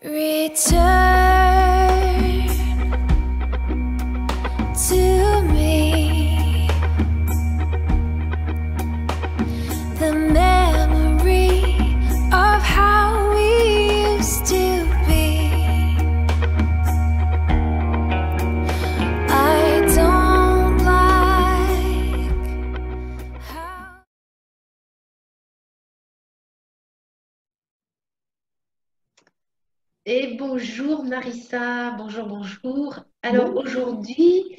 Return to me the memory of how we used to be. I don't like how. Et bonjour Marissa, bonjour, bonjour. Alors aujourd'hui,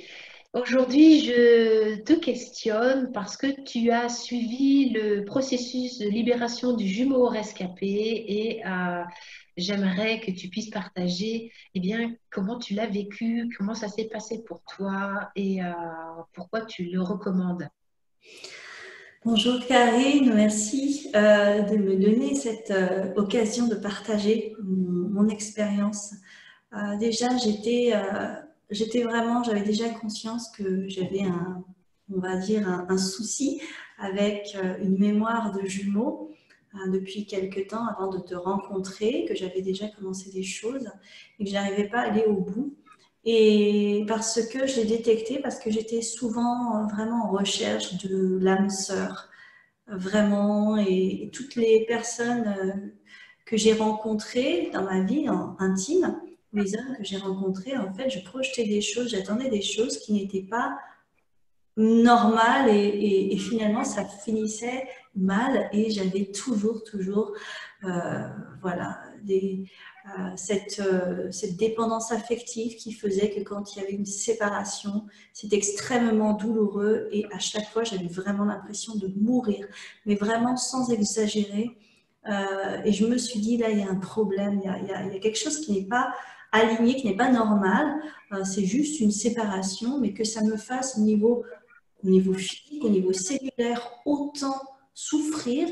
je te questionne parce que tu as suivi le processus de libération du jumeau rescapé et j'aimerais que tu puisses partager comment tu l'as vécu, comment ça s'est passé pour toi et pourquoi tu le recommandes. Bonjour Karine, merci de me donner cette occasion de partager mon expérience. Déjà, j'avais déjà conscience que j'avais on va dire un souci avec une mémoire de jumeaux depuis quelque temps avant de te rencontrer, que j'avais déjà commencé des choses et que je n'arrivais pas à aller au bout. Et parce que je l'ai détecté, parce que j'étais souvent vraiment en recherche de l'âme sœur, vraiment, et toutes les personnes que j'ai rencontrées dans ma vie intime, les hommes que j'ai rencontrés, en fait, je projetais des choses, j'attendais des choses qui n'étaient pas normales et finalement, ça finissait mal et j'avais toujours, voilà, cette dépendance affective qui faisait que quand il y avait une séparation, c'était extrêmement douloureux et à chaque fois, j'avais vraiment l'impression de mourir, mais vraiment sans exagérer. Et je me suis dit, là, il y a un problème, il y a quelque chose qui n'est pas aligné, qui n'est pas normal. C'est juste une séparation, mais que ça me fasse au niveau physique, au niveau cellulaire, autant souffrir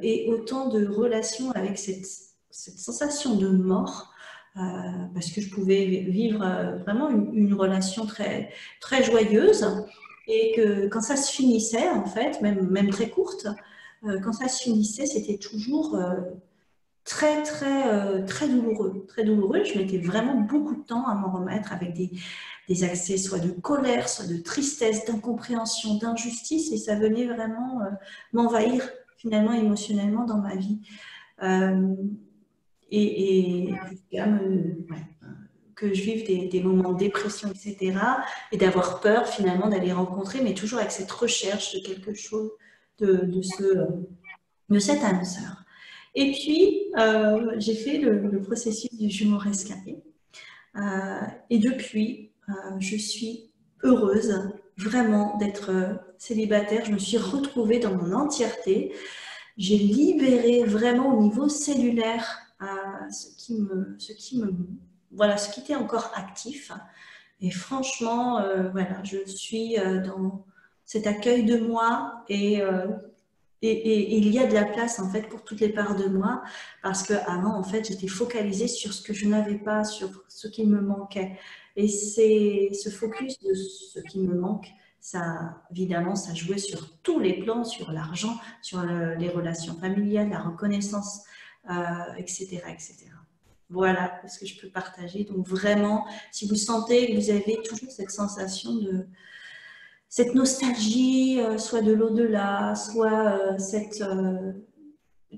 et autant de relations avec cette sensation de mort, parce que je pouvais vivre vraiment une relation très joyeuse et que quand ça se finissait, en fait, même très courte, quand ça se finissait, c'était toujours très douloureux. Très douloureux. Je mettais vraiment beaucoup de temps à m'en remettre avec des accès soit de colère, soit de tristesse, d'incompréhension, d'injustice, et ça venait vraiment m'envahir finalement émotionnellement dans ma vie. Euh, et jusqu'à que je vive des moments de dépression, etc. Et d'avoir peur finalement d'aller rencontrer, mais toujours avec cette recherche de quelque chose, de cette âme sœur. Et puis, j'ai fait le processus du jumeau rescapé. Et depuis, je suis heureuse vraiment d'être célibataire. Je me suis retrouvée dans mon entièreté. J'ai libéré vraiment au niveau cellulaire voilà, ce qui était encore actif. Et franchement, voilà, je suis dans cet accueil de moi et il y a de la place en fait pour toutes les parts de moi parce qu'avant en fait j'étais focalisée sur ce que je n'avais pas, sur ce qui me manquait. Et c'est ce focus de ce qui me manque, ça évidemment ça jouait sur tous les plans, sur l'argent, sur les relations familiales, la reconnaissance, etc., etc. Voilà ce que je peux partager. Donc vraiment, si vous sentez que vous avez toujours cette sensation de cette nostalgie, soit de l'au-delà, soit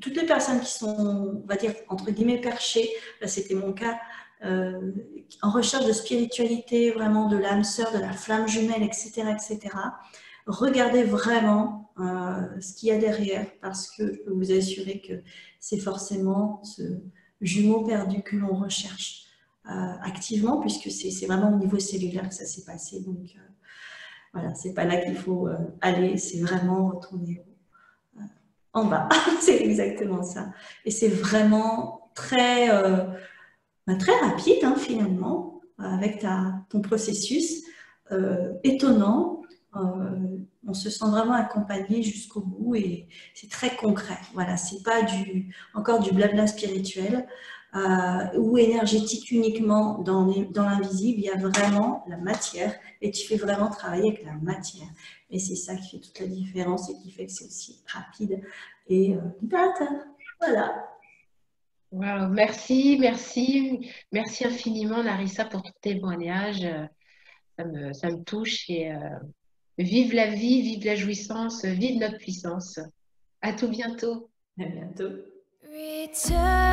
toutes les personnes qui sont, on va dire, entre guillemets, perchées, là c'était mon cas, en recherche de spiritualité, vraiment de l'âme sœur, de la flamme jumelle, etc., etc. Regardez vraiment ce qu'il y a derrière, parce que je peux vous assurer que c'est forcément ce jumeau perdu que l'on recherche activement, puisque c'est vraiment au niveau cellulaire que ça s'est passé. Donc, voilà, c'est pas là qu'il faut aller, c'est vraiment retourner en bas. C'est exactement ça. Et c'est vraiment très rapide, hein, finalement, avec ton processus. Étonnant. On se sent vraiment accompagné jusqu'au bout et c'est très concret. Voilà, c'est pas encore du blabla spirituel ou énergétique uniquement dans l'invisible. Il y a vraiment la matière et tu fais vraiment travailler avec la matière. Et c'est ça qui fait toute la différence et qui fait que c'est aussi rapide et libérateur. Voilà. Wow, merci, merci, merci infiniment, Narissa, pour ton témoignage. Ça me touche et vive la vie, vive la jouissance, vive notre puissance. À tout bientôt. À bientôt. Return.